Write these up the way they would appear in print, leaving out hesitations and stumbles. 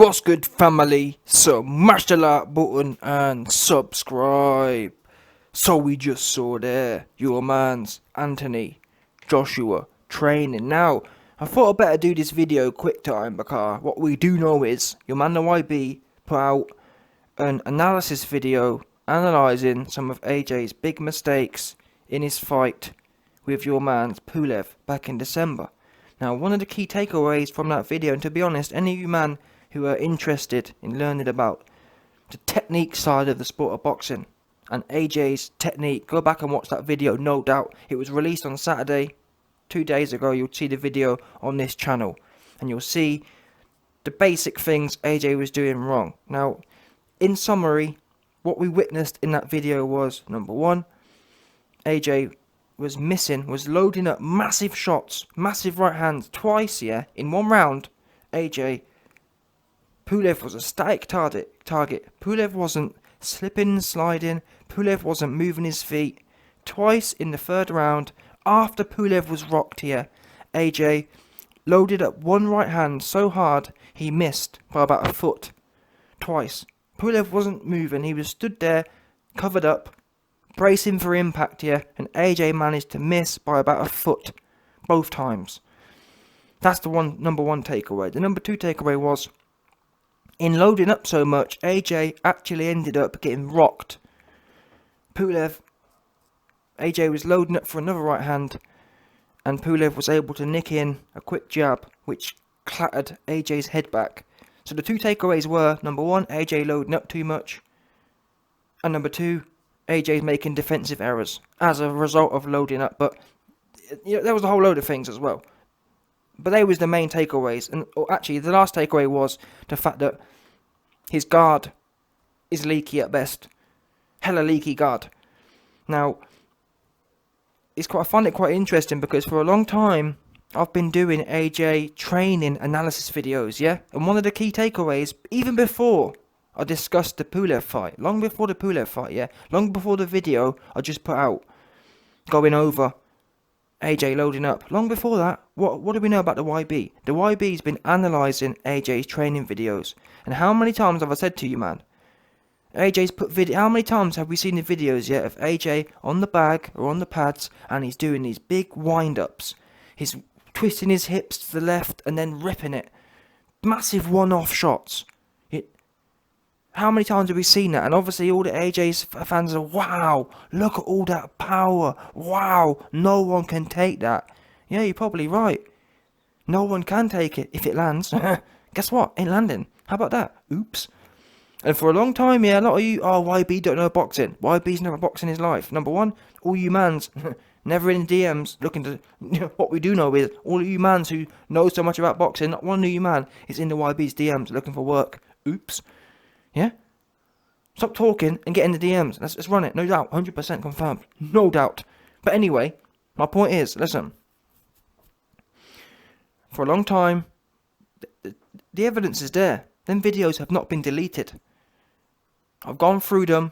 What's good, family? So smash the like button and subscribe. So we just saw there your man's Anthony Joshua training. Now I thought I'd better do this video quick time because what we do know is your man the YB put out an analysis video analysing some of AJ's big mistakes in his fight with your man's Pulev back in December. Now one of the key takeaways from that video, and to be honest, any of you man who are interested in learning about the technique side of the sport of boxing and AJ's technique, go back and watch that video. No doubt it was released on Saturday 2 days ago. You'll see the video on this channel and you'll see the basic things AJ was doing wrong. Now in summary, what we witnessed in that video was, number one, AJ was loading up massive shots, massive right hands twice, in one round. Pulev was a static target. Pulev wasn't slipping and sliding. Pulev wasn't moving his feet. Twice in the third round, after Pulev was rocked here, AJ loaded up one right hand so hard he missed by about a foot. Twice. Pulev wasn't moving. He was stood there, covered up, bracing for impact here, and AJ managed to miss by about a foot both times. That's the number one takeaway. The number two takeaway was, in loading up so much, AJ actually ended up getting rocked. AJ was loading up for another right hand, and Pulev was able to nick in a quick jab, which clattered AJ's head back. So the two takeaways were, number one, AJ loading up too much, and number two, AJ's making defensive errors as a result of loading up. But there was a whole load of things as well. But they was the main takeaways. And actually, the last takeaway was the fact that his guard is leaky at best. Hella leaky guard. Now, I find it quite interesting because for a long time, I've been doing AJ training analysis videos, And one of the key takeaways, even before I discussed the Pulev fight, long before the Pulev fight, long before the video I just put out, going over AJ loading up. Long before that, what do we know about the YB? The YB's been analysing AJ's training videos. And how many times have I said to you, man? AJ's how many times have we seen the videos of AJ on the bag or on the pads and he's doing these big wind-ups. He's twisting his hips to the left and then ripping it. Massive one-off shots. How many times have we seen that? And obviously all the AJ's fans are, wow, look at all that power. Wow, no one can take that. Yeah, you're probably right. No one can take it if it lands. Guess what? Ain't landing. How about that? Oops. And for a long time, a lot of you, YB don't know boxing. YB's never boxed in his life. Number one, all you mans, never in the DMs looking to, what we do know is, all of you mans who know so much about boxing, not one of you man is in the YB's DMs looking for work. Oops. Yeah? Stop talking and get in the DMs. Let's run it. No doubt. 100% confirmed. No doubt. But anyway, my point is, listen. For a long time, the evidence is there. Them videos have not been deleted. I've gone through them.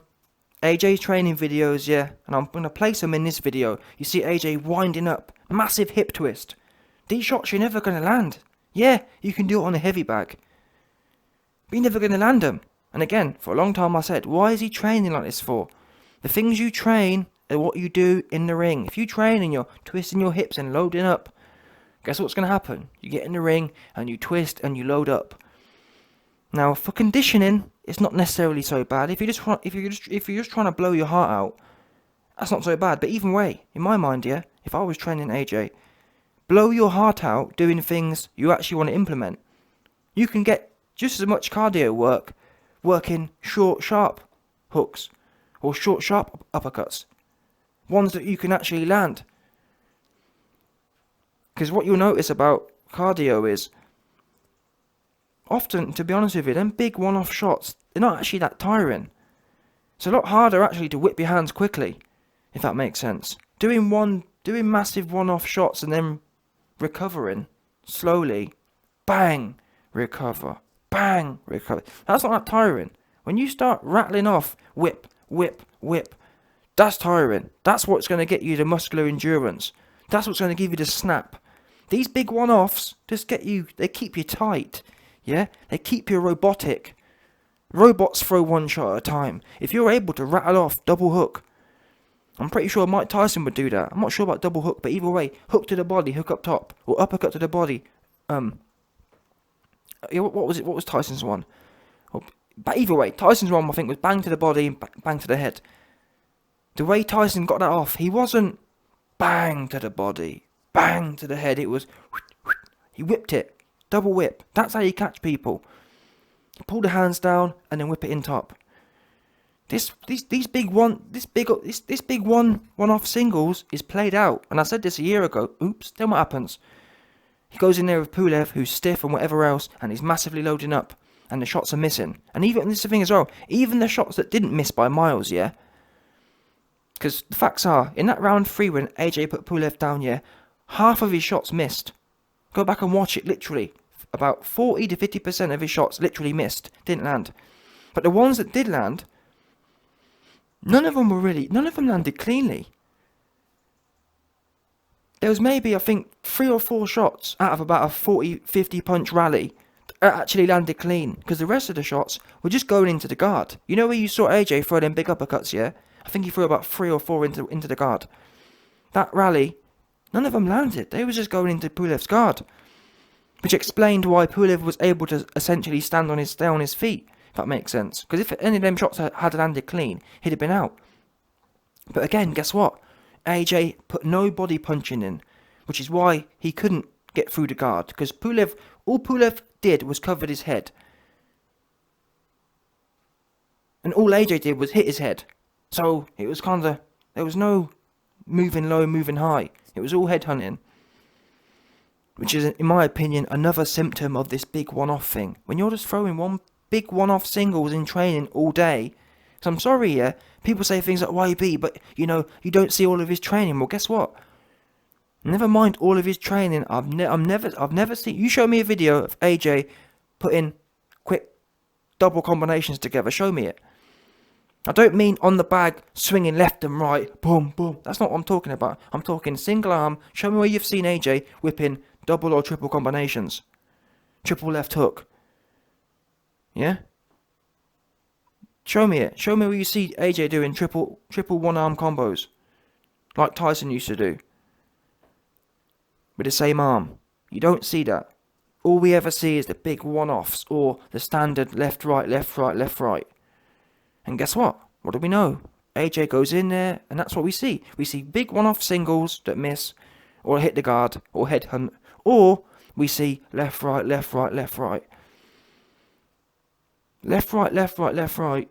AJ's training videos, and I'm going to place them in this video. You see AJ winding up. Massive hip twist. These shots you're never going to land. Yeah, you can do it on a heavy bag. But you're never going to land them. And again, for a long time I said, why is he training like this for? The things you train are what you do in the ring. If you train and you're twisting your hips and loading up, guess what's going to happen? You get in the ring and you twist and you load up. Now, for conditioning, it's not necessarily so bad. If you're just trying to blow your heart out, that's not so bad. But either way, in my mind, if I was training AJ, blow your heart out doing things you actually want to implement. You can get just as much cardio work working short, sharp hooks or short, sharp uppercuts. Ones that you can actually land. Because what you'll notice about cardio is, often, to be honest with you, them big one-off shots, they're not actually that tiring. It's a lot harder actually to whip your hands quickly, if that makes sense. Doing massive one-off shots and then recovering slowly, bang, recover. Bang, recover. That's not that tiring. When you start rattling off whip, whip, whip, that's tiring. That's what's going to get you the muscular endurance. That's what's going to give you the snap. These big one-offs just they keep you tight. Yeah? They keep you robotic. Robots throw one shot at a time. If you're able to rattle off double hook, I'm pretty sure Mike Tyson would do that. I'm not sure about double hook, but either way, hook to the body, hook up top, or uppercut to the body. Yeah, what was it? What was Tyson's one? But either way, Tyson's one, I think, was bang to the body and bang to the head. The way Tyson got that off, he wasn't bang to the body, bang to the head. It was, he whipped it, double whip. That's how you catch people. Pull the hands down and then whip it in top. This big one-off singles is played out, and I said this a year ago. Oops, then what happens? He goes in there with Pulev, who's stiff and whatever else, and he's massively loading up, and the shots are missing. And even this is the thing as well. Even the shots that didn't miss by miles, yeah. Because the facts are, in that round 3 when AJ put Pulev down, yeah, half of his shots missed. Go back and watch it. Literally, about 40 to 50% of his shots literally missed, didn't land. But the ones that did land, none of them landed cleanly. There was maybe, I think, 3 or 4 shots out of about a 40-50 punch rally that actually landed clean, because the rest of the shots were just going into the guard. You know where you saw AJ throw them big uppercuts, yeah? I think he threw about 3 or 4 into the guard. That rally, none of them landed. They were just going into Pulev's guard, which explained why Pulev was able to essentially stay on his feet, if that makes sense. Because if any of them shots had landed clean, he'd have been out. But again, guess what? AJ put no body punching in, which is why he couldn't get through the guard. Because all Pulev did was cover his head. And all AJ did was hit his head. So it was there was no moving low, moving high. It was all head hunting. Which is, in my opinion, another symptom of this big one-off thing. When you're just throwing one big one-off singles in training all day. So I'm sorry, yeah, people say things like YB, but, you don't see all of his training. Well, guess what? Never mind all of his training. I've never seen. You show me a video of AJ putting quick double combinations together. Show me it. I don't mean on the bag, swinging left and right, boom, boom. That's not what I'm talking about. I'm talking single arm. Show me where you've seen AJ whipping double or triple combinations. Triple left hook. Yeah? Show me it. Show me where you see AJ doing triple one-arm combos. Like Tyson used to do. With the same arm. You don't see that. All we ever see is the big one-offs or the standard left, right, left, right, left, right. And guess what? What do we know? AJ goes in there, and that's what we see. We see big one-off singles that miss, or hit the guard, or headhunt, or we see left, right, left, right, left, right. Left, right, left, right, left, right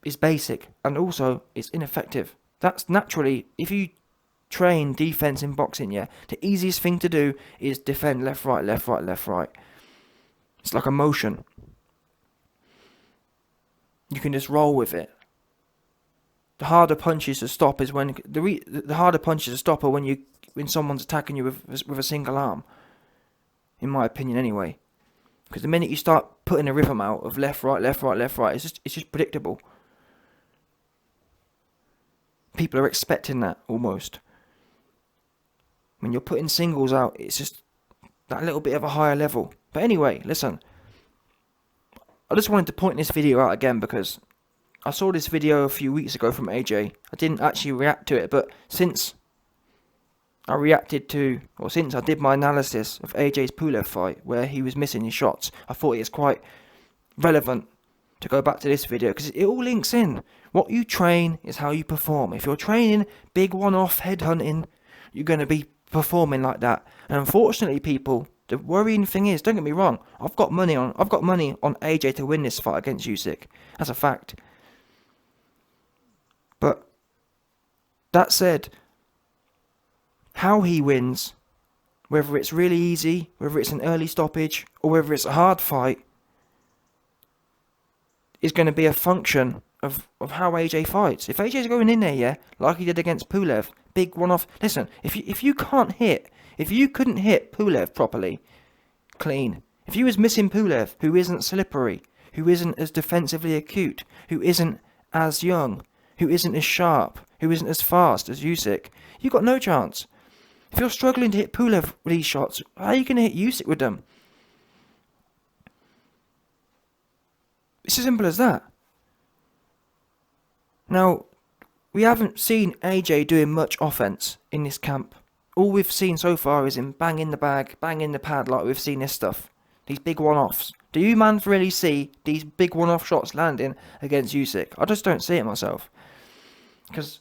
is basic, and also it's ineffective. That's naturally, if you train defense in boxing, yeah, the easiest thing to do is defend left, right, left, right, left, right. It's like a motion. You can just roll with it. The harder punches to stop is when the harder punches to stop are when someone's attacking you with a single arm. In my opinion, anyway, because the minute you start putting a rhythm out of left, right, left, right, left, right, it's just predictable. People are expecting that almost. When you're putting singles out, it's just that little bit of a higher level. But anyway, listen. I just wanted to point this video out again because I saw this video a few weeks ago from AJ. I didn't actually react to it, but since I did my analysis of AJ's Pulev fight, where he was missing his shots, I thought it was quite relevant to go back to this video, because it all links in. What you train is how you perform. If you're training big one-off headhunting, you're going to be performing like that. And unfortunately, people, the worrying thing is, don't get me wrong, I've got money on AJ to win this fight against Usyk. That's a fact. But that said, how he wins, whether it's really easy, whether it's an early stoppage, or whether it's a hard fight, is going to be a function of how AJ fights. If AJ's going in there, yeah, like he did against Pulev, big one-off. Listen, if you couldn't hit Pulev properly, clean, if you was missing Pulev, who isn't slippery, who isn't as defensively acute, who isn't as young, who isn't as sharp, who isn't as fast as Usyk, you got no chance. If you're struggling to hit Pulev with these shots, how are you going to hit Usyk with them? It's as simple as that. Now, we haven't seen AJ doing much offense in this camp. All we've seen so far is him banging the bag, banging the pad like we've seen this stuff. These big one-offs. Do you man really see these big one-off shots landing against Usyk? I just don't see it myself. Because,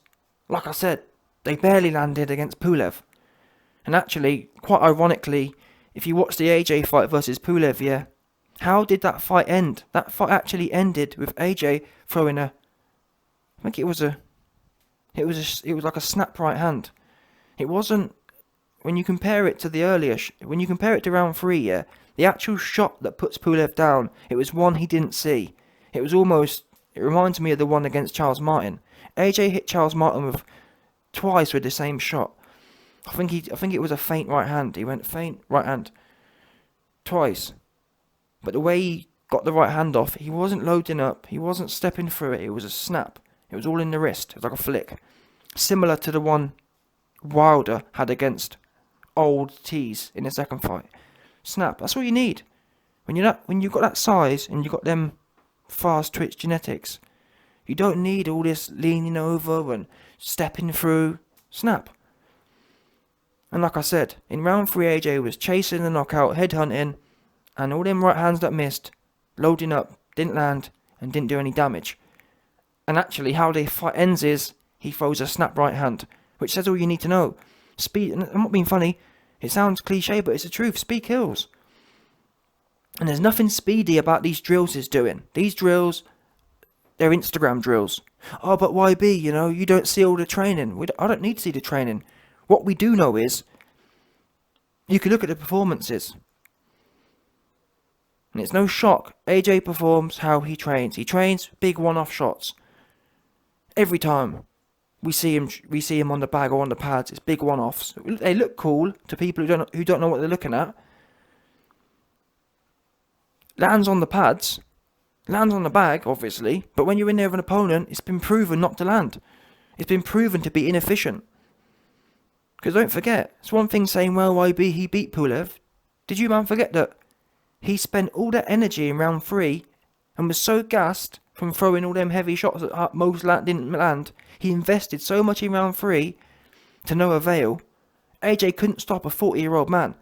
like I said, they barely landed against Pulev. And actually, quite ironically, if you watch the AJ fight versus Pulev, yeah, how did that fight end? That fight actually ended with AJ throwing I think it was like a snap right hand. It wasn't, when you compare it to the earlier, when you compare it to round 3, yeah, the actual shot that puts Pulev down, it was one he didn't see. It reminds me of the one against Charles Martin. AJ hit Charles Martin twice with the same shot. I think it was a feint right hand. He went feint right hand twice. But the way he got the right hand off, he wasn't loading up. He wasn't stepping through it. It was a snap. It was all in the wrist. It was like a flick. Similar to the one Wilder had against Old Tees in the second fight. Snap. That's all you need. When you've got that size and you've got them fast twitch genetics, you don't need all this leaning over and stepping through. Snap. And like I said, in round 3 AJ was chasing the knockout, headhunting, and all them right hands that missed, loading up, didn't land, and didn't do any damage. And actually how the fight ends is, he throws a snap right hand, which says all you need to know. Speed, and I'm not being funny, it sounds cliche, but it's the truth, speed kills. And there's nothing speedy about these drills he's doing. These drills, they're Instagram drills. Oh, but YB, you don't see all the training. I don't need to see the training. What we do know is, you can look at the performances. And it's no shock, AJ performs how he trains. He trains big one-off shots. Every time we see him on the bag or on the pads, it's big one-offs. They look cool to people who don't know what they're looking at. Lands on the pads, lands on the bag, obviously, but when you're in there with an opponent, it's been proven not to land. It's been proven to be inefficient. Because don't forget, it's one thing saying, well, YB, he beat Pulev. Did you, man, forget that he spent all that energy in round 3 and was so gassed from throwing all them heavy shots that most didn't land. He invested so much in round 3 to no avail. AJ couldn't stop a 40-year-old man.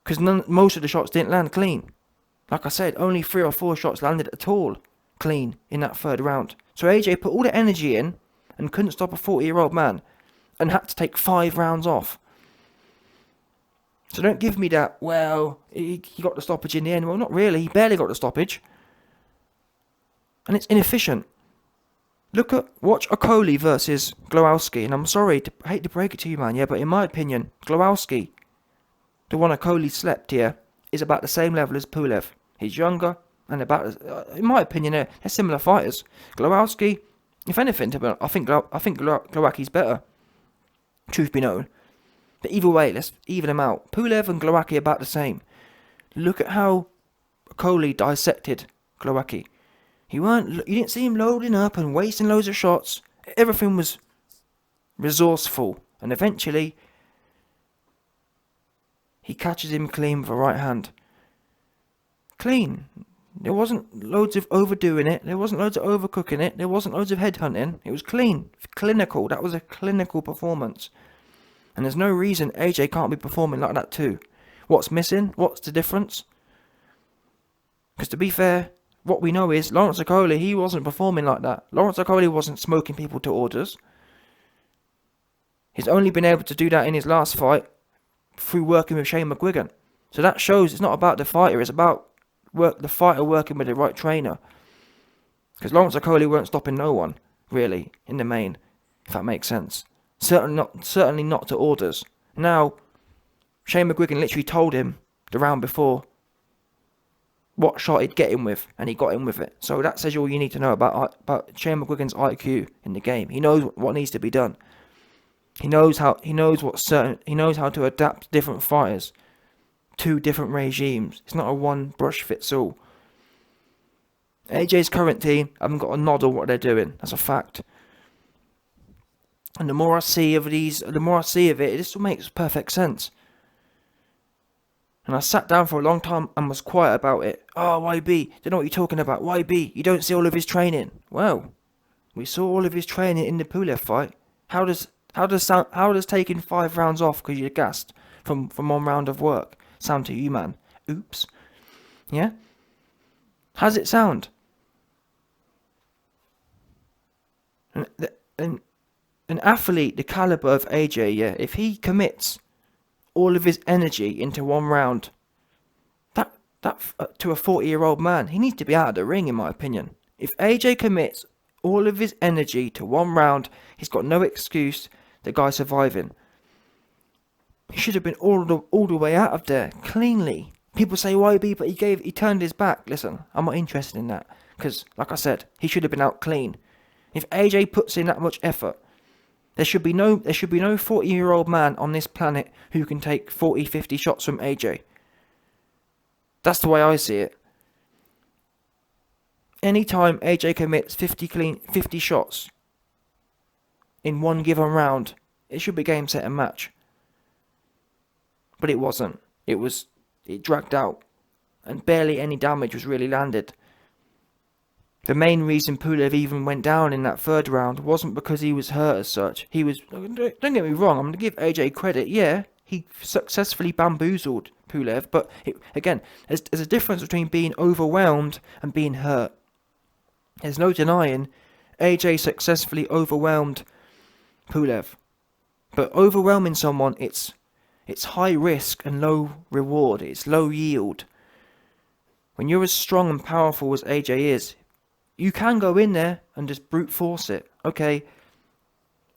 Because most of the shots didn't land clean. Like I said, only 3 or 4 shots landed at all clean in that third round. So AJ put all the energy in and couldn't stop a 40-year-old man and had to take 5 rounds off. So don't give me that, well, he got the stoppage in the end. Well, not really. He barely got the stoppage. And it's inefficient. Watch Okoli versus Glowowski. And I'm sorry, I hate to break it to you, man, yeah, but in my opinion, Glowowski, the one Okoli slept here, is about the same level as Pulev. He's younger, and in my opinion, they're similar fighters. Glowowski, if anything, I think Glowacki's better. Truth be known. But either way, let's even them out. Pulev and Glowacki are about the same. Look at how Okoli dissected Glowacki. You didn't see him loading up and wasting loads of shots. Everything was resourceful. And eventually, he catches him clean with a right hand. Clean. There wasn't loads of overdoing it. There wasn't loads of overcooking it. There wasn't loads of headhunting. It was clean. Clinical. That was a clinical performance. And there's no reason AJ can't be performing like that too. What's missing? What's the difference? Because to be fair, what we know is Lawrence Okoli, he wasn't performing like that. Lawrence Okoli wasn't smoking people to orders. He's only been able to do that in his last fight through working with Shane McGuigan. So that shows it's not about the fighter, it's about the fighter working with the right trainer. Because Lawrence Okoli weren't stopping no one, really, in the main, if that makes sense. Certainly not to orders. Now, Shane McGuigan literally told him the round before what shot he'd get him with, and he got him with it. So that says all you need to know about Shane McGuigan's IQ in the game. He knows what needs to be done. He knows how to adapt different fighters to different regimes. It's not a one brush fits all. AJ's current team haven't got a nod on what they're doing. That's a fact. And the more I see of it, this will make perfect sense. And I sat down for a long time and was quiet about it. Oh, YB, don't know what you're talking about. YB, you don't see all of his training. Well, we saw all of his training in the Pulev fight. How does taking 5 rounds off because you're gassed from 1 round of work sound to you, man? Oops. Yeah? How's it sound? An athlete the caliber of AJ, yeah, if he commits all of his energy into 1 round, that to a 40-year-old man, he needs to be out of the ring, in my opinion. If AJ commits all of his energy to 1 round, he's got no excuse. The guy surviving. He should have been all the way out of there cleanly. People say YB, but he turned his back. Listen, I'm not interested in that because, like I said, he should have been out clean. If AJ puts in that much effort, there should be no 40-year-old man on this planet who can take 40, 50 shots from AJ. That's the way I see it. Anytime AJ commits 50 shots in 1 given round, it should be game, set and match. But it wasn't. It dragged out, and barely any damage was really landed. The main reason Pulev even went down in that 3rd round wasn't because he was hurt as such. Don't get me wrong, I'm going to give AJ credit. Yeah, he successfully bamboozled Pulev, but again, there's a difference between being overwhelmed and being hurt. There's no denying AJ successfully overwhelmed Pulev. But overwhelming someone, it's high risk and low reward. It's low yield. When you're as strong and powerful as AJ is, you can go in there and just brute force it. Okay,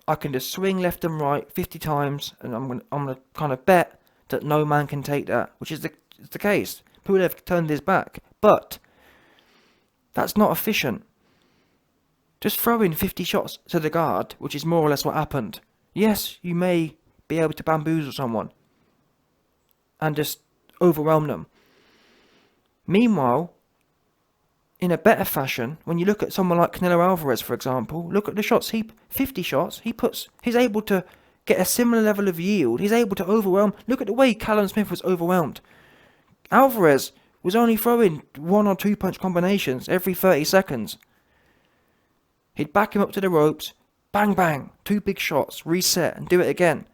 I can just swing left and right 50 times, and I'm gonna kind of bet that no man can take that, which is the case. Pulev turned his back, but that's not efficient. Just throw in 50 shots to the guard, which is more or less what happened. Yes, you may be able to bamboozle someone and just overwhelm them. Meanwhile, in a better fashion, when you look at someone like Canelo Alvarez, for example, look at the shots 50 shots he's able to get a similar level of yield. He's able to overwhelm. Look at the way Callum Smith was overwhelmed. Alvarez was only throwing 1 or 2 punch combinations every 30 seconds. He'd back him up to the ropes, bang bang, 2 big shots, reset and do it again.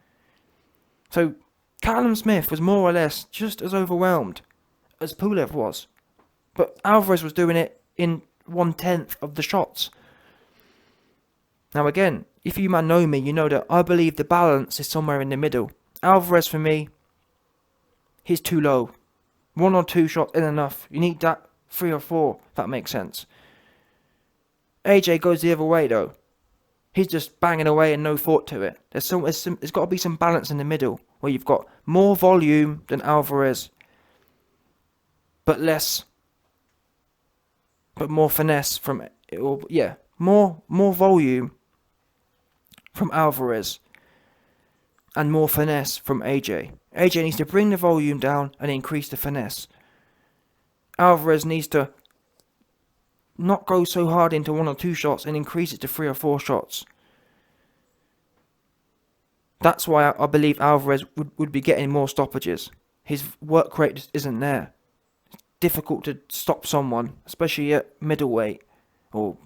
So Callum Smith was more or less just as overwhelmed as Pulev was. But Alvarez was doing it in 1/10 of the shots. Now again, if you man know me, you know that I believe the balance is somewhere in the middle. Alvarez, for me, he's too low. 1 or 2 shots isn't enough. You need that 3 or 4, if that makes sense. AJ goes the other way though. He's just banging away and no thought to it. There's got to be some balance in the middle, where you've got more volume than Alvarez, but more finesse from it. Or yeah, more volume from Alvarez and more finesse from AJ. AJ needs to bring the volume down and increase the finesse. Alvarez needs to not go so hard into 1 or 2 shots and increase it to 3 or 4 shots. That's why I believe Alvarez would be getting more stoppages. His work rate isn't there. It's difficult to stop someone, especially at middleweight or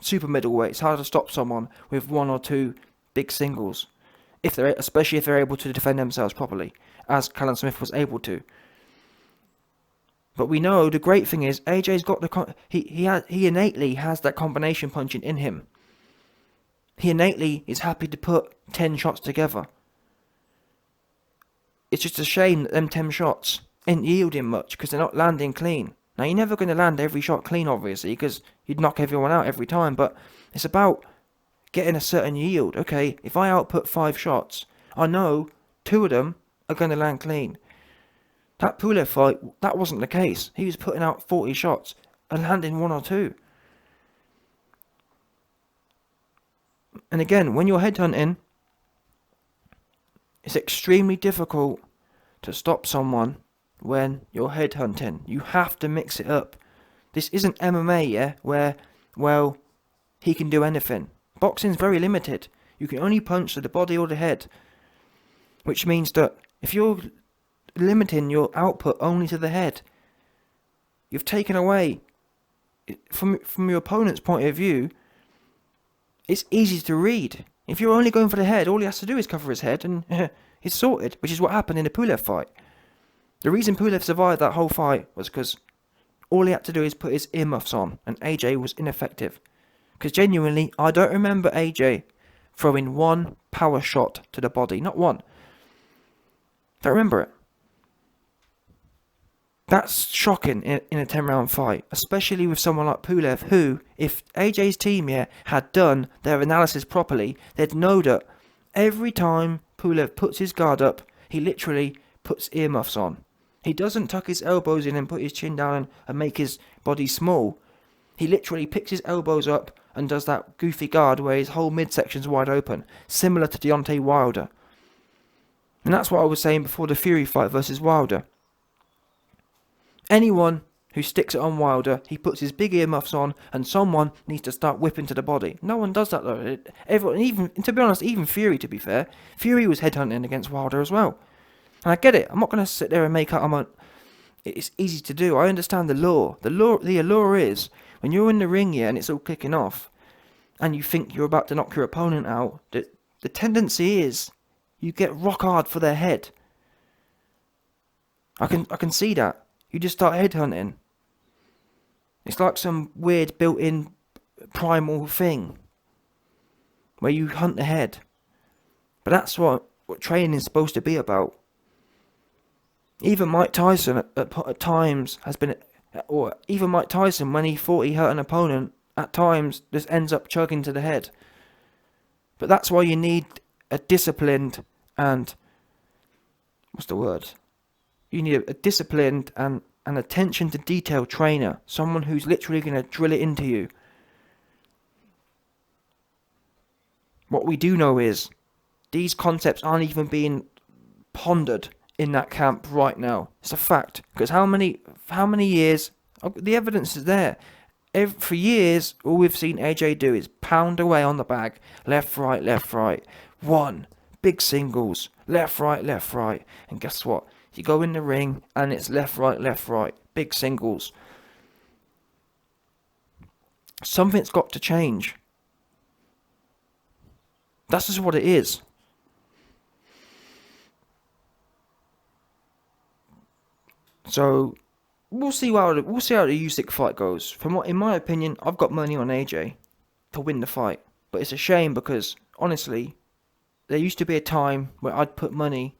super middleweight. It's hard to stop someone with 1 or 2 big singles, especially if they're able to defend themselves properly, as Callum Smith was able to. But we know the great thing is AJ's got he innately has that combination punching in him. He innately is happy to put 10 shots together. It's just a shame that them 10 shots ain't yielding much because they're not landing clean. Now you're never going to land every shot clean, obviously, because you'd knock everyone out every time. But it's about getting a certain yield. Okay, if I output 5 shots, I know 2 of them are going to land clean. That Pulev fight, that wasn't the case. He was putting out 40 shots and landing 1 or 2. And again, when you're headhunting, it's extremely difficult to stop someone when you're headhunting. You have to mix it up. This isn't MMA, yeah, where, well, he can do anything. Boxing's very limited. You can only punch to the body or the head. Which means that if you're limiting your output only to the head. You've taken away, from your opponent's point of view, it's easy to read. If you're only going for the head, all he has to do is cover his head and it's sorted, which is what happened in the Pulev fight. The reason Pulev survived that whole fight was because all he had to do is put his earmuffs on, and AJ was ineffective. Because genuinely, I don't remember AJ throwing one power shot to the body. Not one. Don't remember it. That's shocking in a 10-round fight, especially with someone like Pulev, who, if AJ's team here had done their analysis properly, they'd know that every time Pulev puts his guard up, he literally puts earmuffs on. He doesn't tuck his elbows in and put his chin down and make his body small. He literally picks his elbows up and does that goofy guard where his whole midsection's wide open, similar to Deontay Wilder. And that's what I was saying before the Fury fight versus Wilder. Anyone who sticks it on Wilder, he puts his big earmuffs on, and someone needs to start whipping to the body. No one does that though. Everyone, even to be honest, even Fury, to be fair, Fury was headhunting against Wilder as well. And I get it. I'm not going to sit there and make out. It's easy to do. I understand the law. The allure is when you're in the ring here and it's all kicking off, and you think you're about to knock your opponent out. The tendency is you get rock hard for their head. I can see that. You just start headhunting. It's like some weird built-in primal thing where you hunt the head. But that's what training is supposed to be about. Even Mike Tyson at times has been, or even Mike Tyson when he thought he hurt an opponent, at times just ends up chugging to the head. But that's why you need a disciplined and, you need a disciplined and an attention to detail trainer. Someone who's literally going to drill it into you. What we do know is these concepts aren't even being pondered in that camp right now. It's a fact. Because how many years, the evidence is there. For years, all we've seen AJ do is pound away on the bag. Left, right. One. Big singles. Left, right. And guess what? You go in the ring and it's left, right. Big singles. Something's got to change. That's just what it is. So we'll see how the Usyk fight goes. In my opinion, I've got money on AJ to win the fight, but it's a shame because honestly, there used to be a time where I'd put money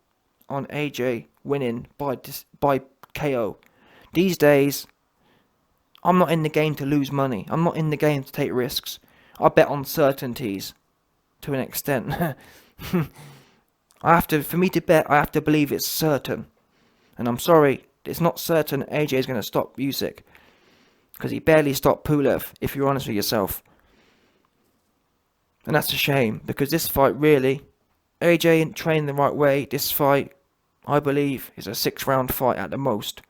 on AJ winning by KO. These days, I'm not in the game to lose money. I'm not in the game to take risks. I bet on certainties to an extent. For me to bet, I have to believe it's certain. And I'm sorry, it's not certain AJ is going to stop Usyk. Because he barely stopped Pulev, if you're honest with yourself. And that's a shame, because this fight really, AJ ain't trained the right way. This fight, I believe, is a 6-round fight at the most.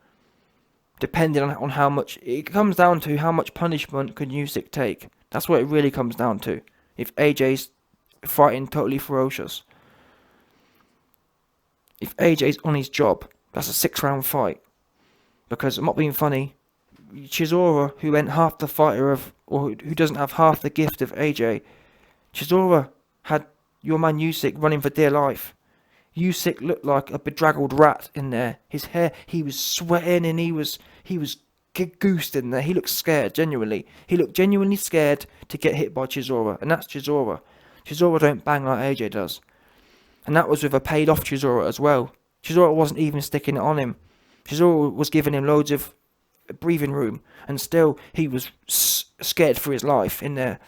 Depending on how much, it comes down to how much punishment can Usyk take. That's what it really comes down to. If AJ's fighting totally ferocious. If AJ's on his job, that's a 6-round fight. Because I'm not being funny, Chisora, who ain't half the fighter of, or who doesn't have half the gift of AJ, Chisora had your man Usyk running for dear life. Usyk looked like a bedraggled rat in there. His hair, he was sweating and he was goosed in there. He looked scared, genuinely. He looked genuinely scared to get hit by Chisora, and that's Chisora. Chisora don't bang like AJ does. And that was with a paid off Chisora as well. Chisora wasn't even sticking it on him. Chisora was giving him loads of breathing room, and still he was scared for his life in there.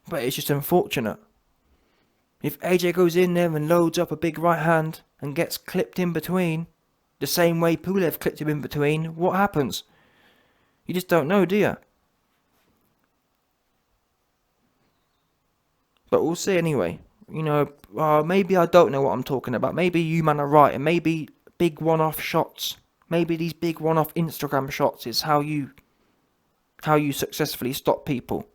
But it's just unfortunate. If AJ goes in there and loads up a big right hand and gets clipped in between, the same way Pulev clipped him in between, what happens? You just don't know, do you? But we'll see anyway. You know, maybe I don't know what I'm talking about. Maybe you man are right, and maybe big one-off shots, maybe these big one-off Instagram shots is how you successfully stop people.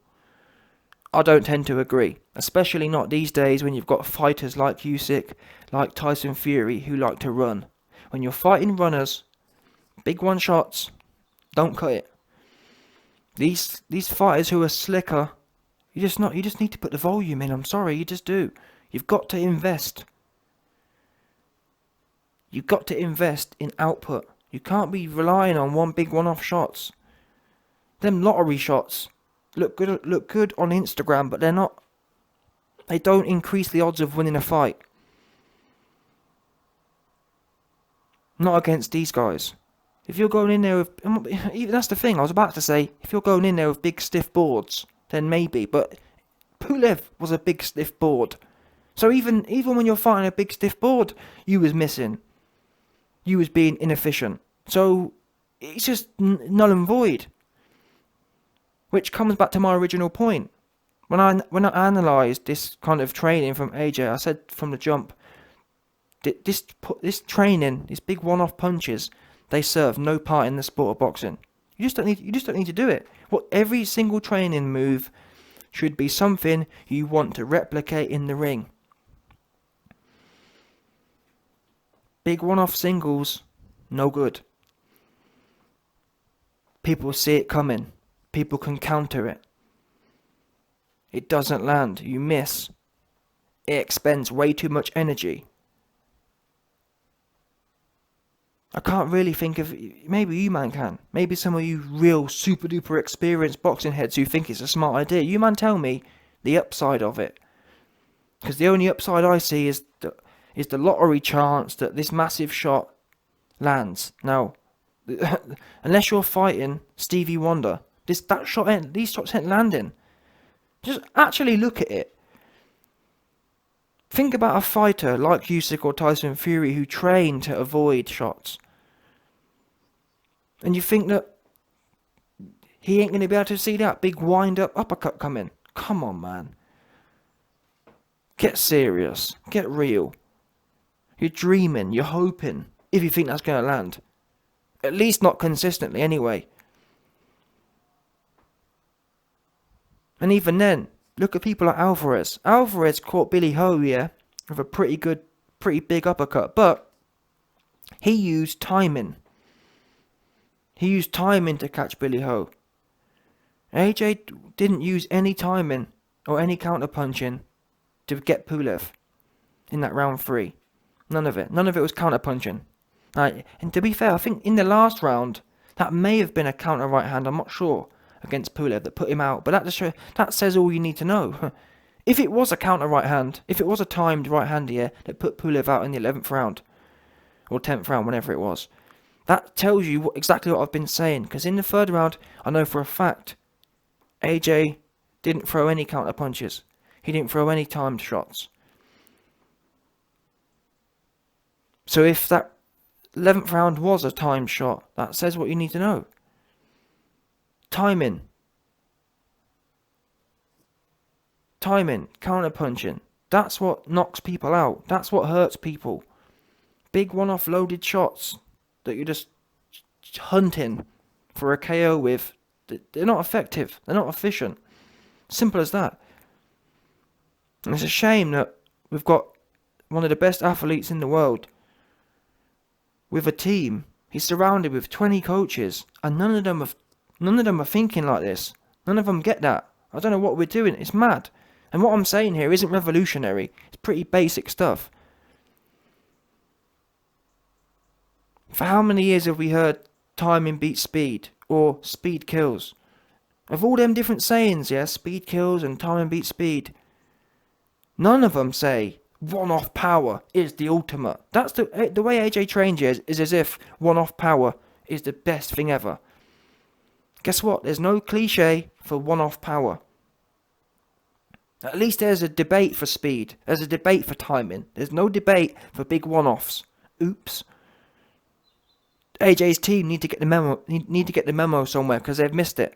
I don't tend to agree, especially not these days when you've got fighters like Usyk, like Tyson Fury, who like to run. When you're fighting runners, big one shots, don't cut it. These fighters who are slicker, you just need to put the volume in. I'm sorry, you just do. You've got to invest. You've got to invest in output. You can't be relying on one big one-off shots. Them lottery shots look good on Instagram, but they don't increase the odds of winning a fight. Not against these guys. If you're going in there with, that's the thing I was about to say, if you're going in there with big stiff boards, then maybe, but Pulev was a big stiff board. So even when you're fighting a big stiff board, you was missing. You was being inefficient. So it's just null and void. Which comes back to my original point. When I analysed this kind of training from AJ, I said from the jump, this training, these big one-off punches, they serve no part in the sport of boxing. You just don't need to do it. Every single training move should be something you want to replicate in the ring. Big one-off singles, no good. People see it coming. People can counter it. It doesn't land. You miss. It expends way too much energy. I can't really think of... Maybe you man can. Maybe some of you real super duper experienced boxing heads who think it's a smart idea. You man tell me the upside of it. Because the only upside I see is the lottery chance that this massive shot lands. Now, unless you're fighting Stevie Wonder, these shots ain't landing. Just actually look at it. Think about a fighter like Usyk or Tyson Fury who train to avoid shots. And you think that he ain't going to be able to see that big wind-up uppercut coming. Come on, man. Get serious. Get real. You're dreaming. You're hoping. If you think that's going to land. At least not consistently anyway. And even then, look at people like Alvarez. Alvarez caught Billy Ho, yeah, with a pretty big uppercut. But he used timing. He used timing to catch Billy Ho. AJ didn't use any timing or any counter punching to get Pulev in that round 3. None of it. None of it was counter punching. And to be fair, I think in the last round, that may have been a counter right hand, I'm not sure, against Pulev that put him out. But that says all you need to know. If it was a counter right hand, if it was a timed right hand here that put Pulev out in the 11th round, or 10th round, whenever it was, that tells you exactly what I've been saying. Because in the 3rd round, I know for a fact, AJ didn't throw any counter punches. He didn't throw any timed shots. So if that 11th round was a timed shot, that says what you need to know. Timing, counter punching. That's what knocks people out. That's what hurts people. Big one-off loaded shots that you're just hunting for a KO with. They're not effective. They're not efficient. Simple as that. And it's a shame that we've got one of the best athletes in the world with a team. He's surrounded with 20 coaches, and none of them are thinking like this. None of them get that. I don't know what we're doing. It's mad. And what I'm saying here isn't revolutionary. It's pretty basic stuff. For how many years have we heard timing beats speed, or speed kills? Of all them different sayings, yeah, speed kills and timing beats speed, none of them say one-off power is the ultimate. That's the way AJ trains you is as if one-off power is the best thing ever. Guess what? There's no cliche for one-off power. At least there's a debate for speed. There's a debate for timing. There's no debate for big one-offs. Oops. AJ's team need to get the memo somewhere because they've missed it.